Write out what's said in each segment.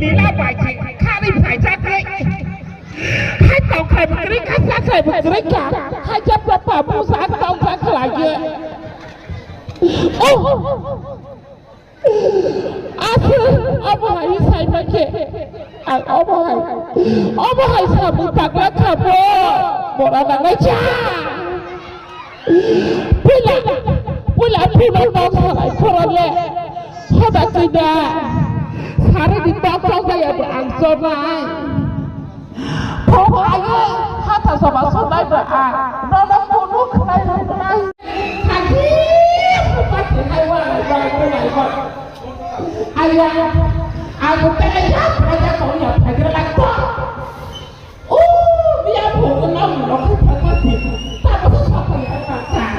ลีลาบ่ายชิข้าได้ผ่ายชัดเลยให้ตองไข่มันกริ๊กให้ซักไข่มันกริ๊กกะให้จับประป่าผู้สารตองสักหลายเยอะโอ้อาคือเอาไปให้ใส่มาเกะเอาไปให้สามีตักแล้วขับรถบอกอะไรไม่ใช่พี่หลังพี่น้องหลายคนเลยเขาแบบนี้นะสารดิบต้องไปอย่างอันโซนไหนเพราะว่าถ้าทำสมาชิกได้แบบน้องผู้ลูกใครรู้ไหมทันทีผู้ปฏิให้ว่าอะไรก่อนaku pengen aja kau yang pengen lakukan. Dia pun nak melakukan itu, tapi tu siapa yang lakukan?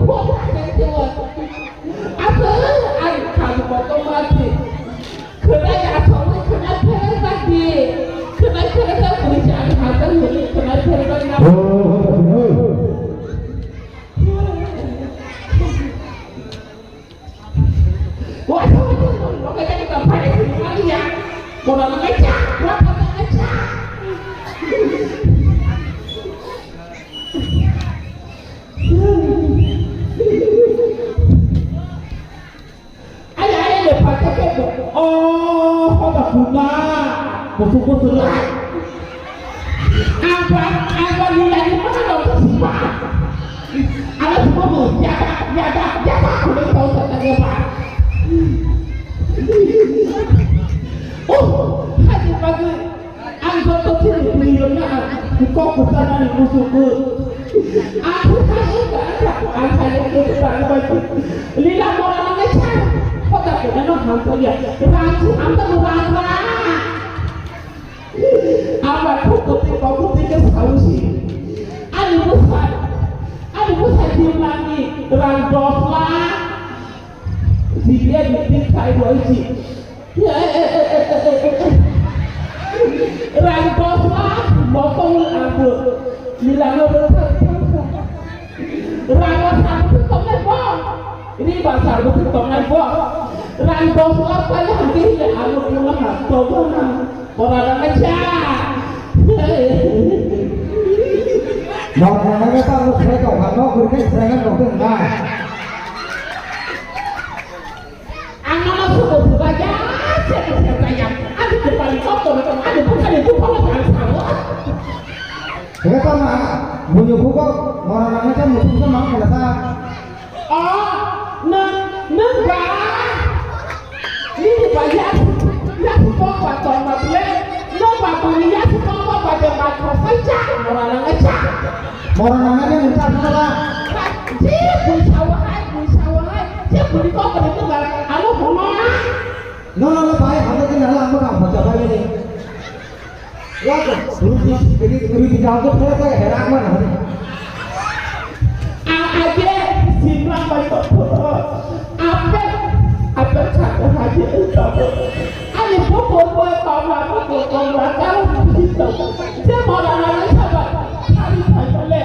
Bukan itu. Apa? Kalau potong mati, kena yang tahu kena pergi lagi, kena berjalan harga lagi, kena pergi lagi. Orang mengecak, orang mengecak. Ayah lepas cakap, kau tak guna, betul lah. Abang ni lagi mana dong siapa? Anak semua jaga, aku dah tahu tak ada apa. Hadi pagi, anggota tidak beliaunya, kau kesana musuhku. Aku itu tak Lila orang Malaysia, kau tak pernah nak dia. Rancu, anda berapa? Apa kau pikir tahu sih? Ada besar di lagi, randoslah. Dia dikai wajib. Rangkoslah motong aku bilang rangkoslah betul nebong ini bahasa betul nebong rangkoslah saya hati aku pulang coba orang aja mau orang kita harus saya tahu kalau kita serangan dokter nah anak masuk saja ada kepala kotor ada bukan itu kalau tak salah. Kita mah menyebut orang macam musuh sama kelasa. Negara ini banyak ya semua batong mabule, nomor dunia semua pada makro saja orang ngecak. Orang yang mencari salah. Siapa sawahai, siapa di kau pada negara, alo mana? No, baik, ada yang dalam apa baca ini. Ya, dulu di jauh saya heran mana. Aja simpang baik apa cakap aja itu. Ada pokok kalau itu. Saya mau orang sahabat, cari saya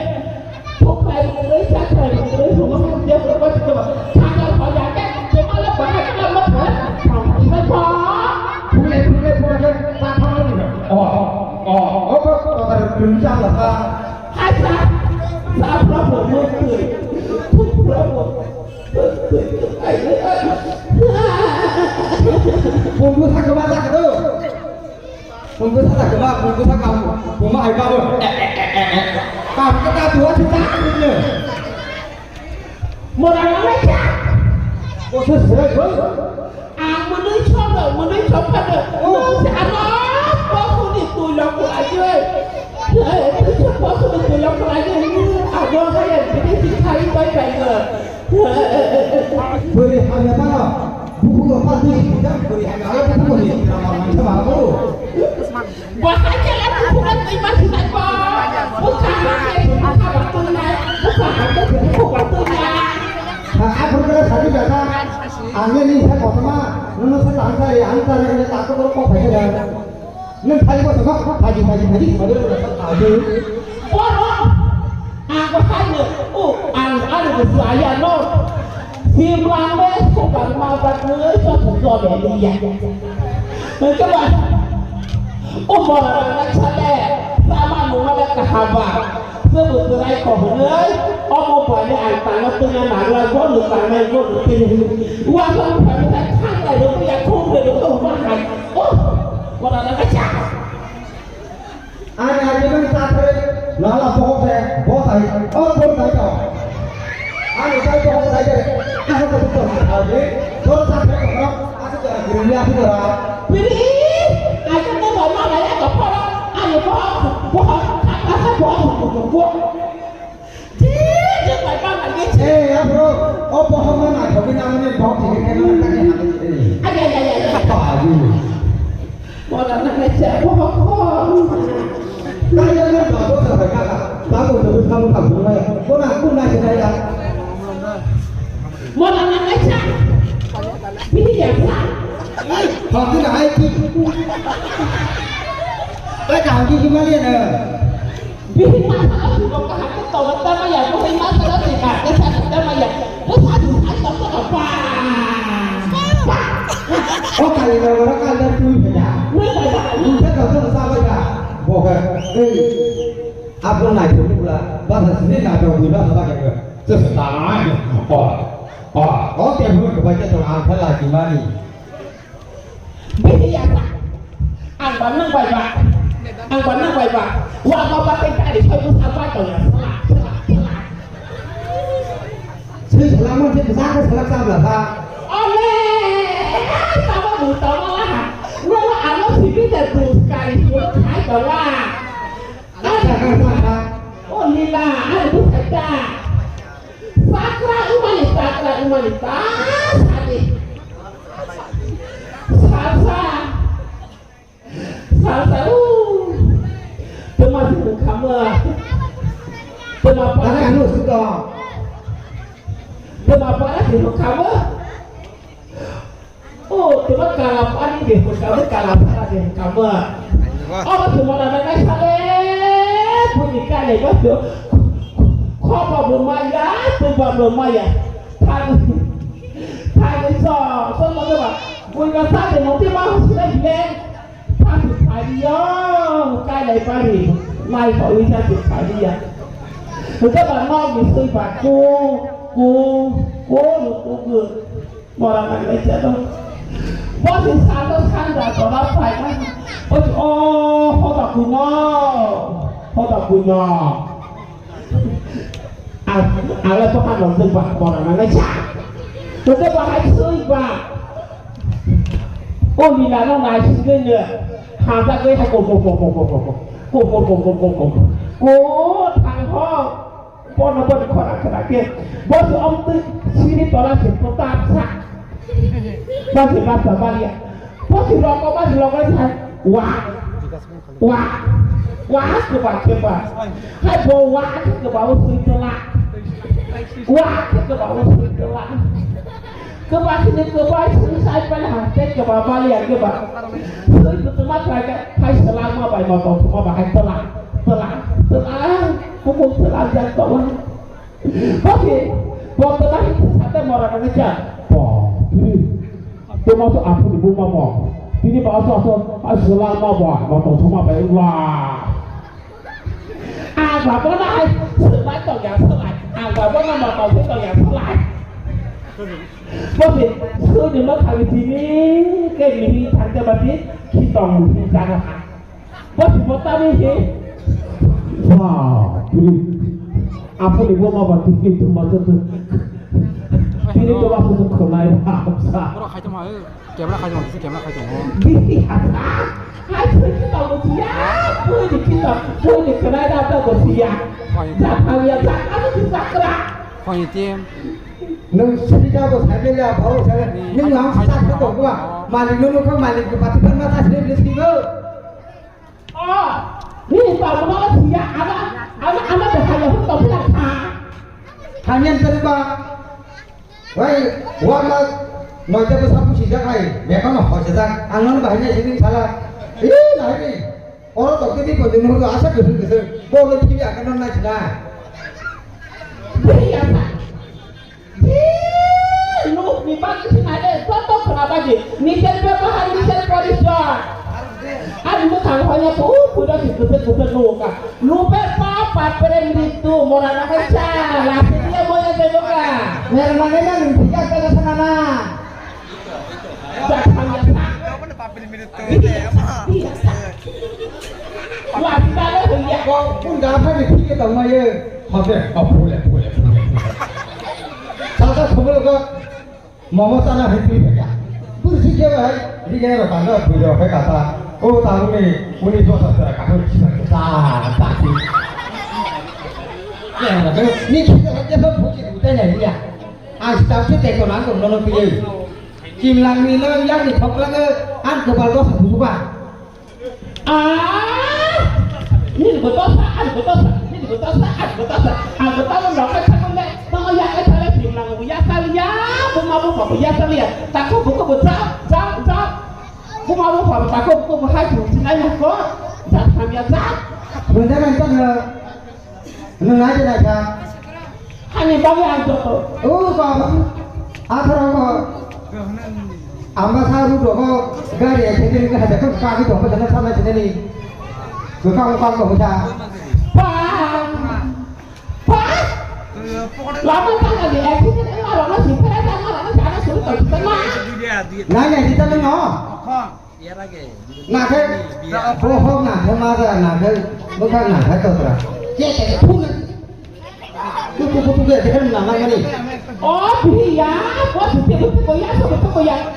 pokok Malaysia cari semua dia berbuat itu. Cakap banyak, semalam banyak lama Bincang lah. Asal, apa bermukul, Bungkus tak kemana tu? Bungkus tak kemana? Bungkus tak kamu? Bungkus ayam kamu? Kamu kata dua juta punya. Murah aja. Oh sesuai tu. Menuju pada. Apa? Aku ni tulang aja. Aku ni tulang aja. Ada saya beri dikai baik-baik. Beri hanya apa? Buku apa tu? Beri hanya apa? Kita boleh nama macam apa? Buat aja lah bukan iman siapa. Bukan waktunya. Bukan waktunya. Aku berkata tadi kata, anda ni saya kau sama, nunu saya angsa ya, angsa ni tak aku kau pakai dah. Nunu tadi kau sama, haji, ada ada. Oh, aku tanya, ada saya no. phim làm đấy không cần mà bật nữa cho thằng giò để đi vậy rồi các bạn ôm bò là nó sẽ đẻ ra mà muốn nó đã cả hà vào giữa một từ đây còn nữa ôm một bò để ảnh tặng nó tương lai mà là có được tặng này có được tiền qua không phải cái khác này được cái không được không có hành còn là nó cái chả ai cho nên ta thấy nó là bố thầy bố thầy rồi ai thấy bố thầy rồi ai không có tưởng ở đấy bố ta thấy của nó ai sẽ tưởng người nhà thế rồi vì ai cũng có nói là đã cóพ่อai có chứ phải bao là cái eh bro bố không nói lại của cái nào nên bố thì cái nó ta cái hàng cái gì ai phải gì mà là cái trẻ bố không cái đó nó bảo bố phải các bạn bố được không thầm đúng không bố nào cũng này thế này là một là cái trẻ vì gì vậy họ cứ nói cái nào gì mà liền vì mà nó chỉ có cái tổ nó ta bây giờ có thấy mắt nó thì cả cái sản ta bây giờ nó thả thì thả xong nó là có cái nào nó cái lên chui về nhà thế còn không sao bây giờ bộ cái áp dụng này cũng là ba thằng sinh nào trong người đó là ba cái người rất là có tiền hơn của bây giờ trong hàng phải là gì mà đi bây giờ ăn bánh nó quay vặt ăn bánh nó quay vặt qua bao ba cái để chơi nó sao quay rồi sư sẽ làm món chuyện sao sẽ làm sao là ta sao mà bùi tao nó hả nó ăn nó chỉ biết là bùi cày nó thái cả là lila ai cũng phải ta sakra humanitas tadi salsa termasuk kamu Karena anu sudah kenapa lagi kamu cuma kalapan deh kamu kalapan lagi kamu cuma ada saleh bunyi kali betul kau bermaya thay so nó các bạn vui và sát thì nó tiếp bao sẽ lên ta thực phải đi cái này phải đi mai phải đi ra thực phải đi à rồi các bạn mong mình tôi phải cô được cô mà làm này sẽ đâu bó thì sao nó sang ra có nó phải không họ tập cùi ngò là có hai lần từng vào bỏ là nó chả rồi các bạn hãy sơi vào vì là nó này xin lên nữa hàng ra cái hai cột thằng ho con nó vẫn còn là cái kia bố sự ông tự suy đi tỏ ra chuyện của ta sạc ba sự ba sở ba địa bố sự lo có ba sự lo cái thằng quá các bạn hai bố quá các bạn suy cho lại quá các bạn suy cho lại các bạn xin các bạn suy sai phải là các bạn ba địa các bạn suy betul macam hai selama bài mà còn semua bahai telah hukum telah jatuh oke buat telah itu kata orang Indonesia termasuk aku di rumah mau ini bahasa selama mau semua baik wah và có nói sự máy tàu nhà sơ lại và có nói mà tàu cái tàu nhà sơ lại có thể xưa thì nó thành thì cái gì thành cho bà biết khi tàu thì ra là có thể một ta đi gì wow apa nih gua mau batik itu maksud tuh ini coba untuk kenai bangsa orang kaya cuma kemana kaya cuma kemana kaya cuma hai thứ kita usia pun di kenai data usia jangan lihat jangan itu sakra kaya tiêm nâng sinh ra của thái bên là bảo sẽ nhưng mà không sát cái tổ của mà mình luôn không mà mình cứ bắt thân mà ta sẽ lên gì cơ ini tahu mana dia anak berhaya untuk belakang hanya terima vậy qua mà nói cho tôi sắp chỉ ra này mẹ con hỏi chỉ ra ăn nó bài này thì sao là ý này đi nó tổ cái của chúng nó áp được cái gì vô lên cái cái nó này chỉ là bagi senada contoh kenapa di nisel bebahan nisel polisor ada bukan hanya udah dikepet-kepet lupa apa itu morana kaca lah dia mau yang beloka Memangnya yang tiga kali sana. jangan biasa wah kita lihat Kau pun dapat di tiga tahun aja. Hampir, boleh. Salah satu ke Mama sana hidup ya. Bersih je baik. Ini kaya bangga beliau kata, oh tahun ini dosa saya kata kita tadi. Ya, ni kita aja tu puji kita ni ya. Asal kita ekonomi orang pilih. Kimlang ni orang yang di pokok ke, an kepala dosa bukan. Ini berdosa, anggota mendapat sekolah, pengoyak acara bilang biasa lihat, bumabu biasa lihat, takut buku jauh, bumabu takut buku haju, tinggal kok, jangan biasa. Benda macam mana aja dah. Hanya bagi anggota. Oh, kau, apa kau? Amba saru doko gari ya, jadi ni ada kau kaki doko jangan sama jadi ni. Kau kau macam. Pak, lama kan lagi, ini orang sih, orang jangan suruh tahu semua. Nanya kita ni no. Nak ke? Bohong nak, kemana nak ke? Bukan nak, itu terus. Jadi pun. Tuh dia nama ni. Oh iya, bos itu koyak,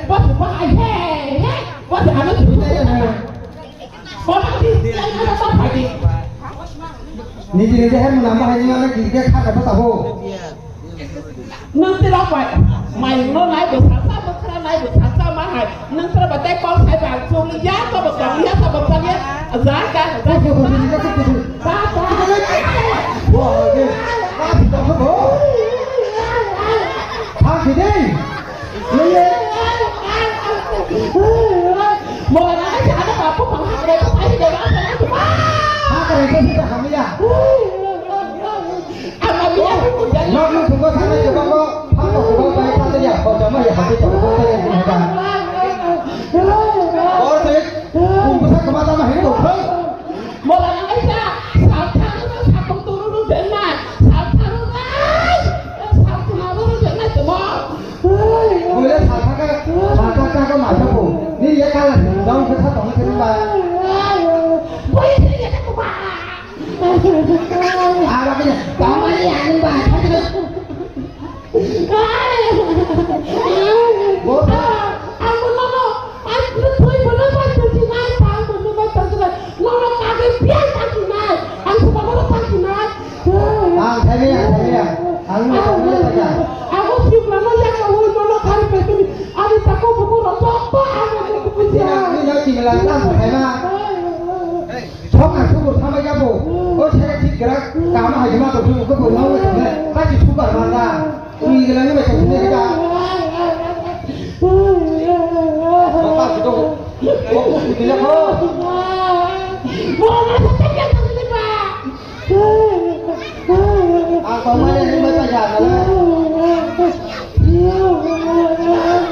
bos bahaya, bos anak itu. Bos ini ada apa lagi? Ni menambah hanya lagi dia kata apa tahu? Nanti apa? Main no naik bersama, berkeran naik bersama mahal. Nanti berarti kalau saya langsung lihat, kalau lihat, zakat. Wah, ni, apa tahu? Hak ini, ni. Mulai nanti ada apa penghasilan saya tidak ada. Hak itu tidak kami ya. Lalu tunggu sana coba kau, apa kau baik saja ya? Kau cuma ya habis coba kau yang ini kan. Oh sih, bisa kemana mah itu? Mulai nanti satu turun dengan semua. Boleh satu kau macam apa? Ni ya kalah, jauh ke satu orang cerita. Boleh saya tak kuat. Apa punya? Kamu ni yang baik. Aku nono, aku tuh benar benar cinai, aku benar benar nono kaki biar tak cinai, aku benar benar cinai. Saya ya. Aku macam ni saja. Aku sih nono yang aku nono kali betul, ada takut buku rosok, aku buku Ni nak tinggal saya mah. Chong aku sama siapa? Oh saya ঠিক gerak, kamu hanya mau tu aku pun mau tu. Pasti super mana? Ini gelangnya macam ni kita. Bapak itu, oh tidak kok. Boleh saja tadi Pak. Aku mana ni macam mana?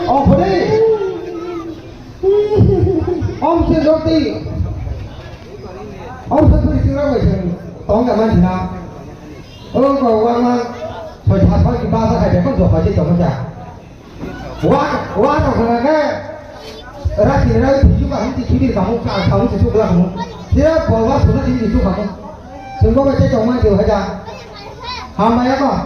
Oh boleh. Om si roti. Ông sẽ tôi xin lỗi về trường tổng cảm ơn chị nào ông có quan mang phải thật phải ba sẽ phải để con ruột phải chơi chồng con chả quá rồi cái ra thì ra thì chúng ta không chỉ đi vào không cả không chỉ chụp ra không thế bỏ qua xuống nó chỉ chụp vào không đừng có cái chơi chồng mang chiều hay chả hàm mày á con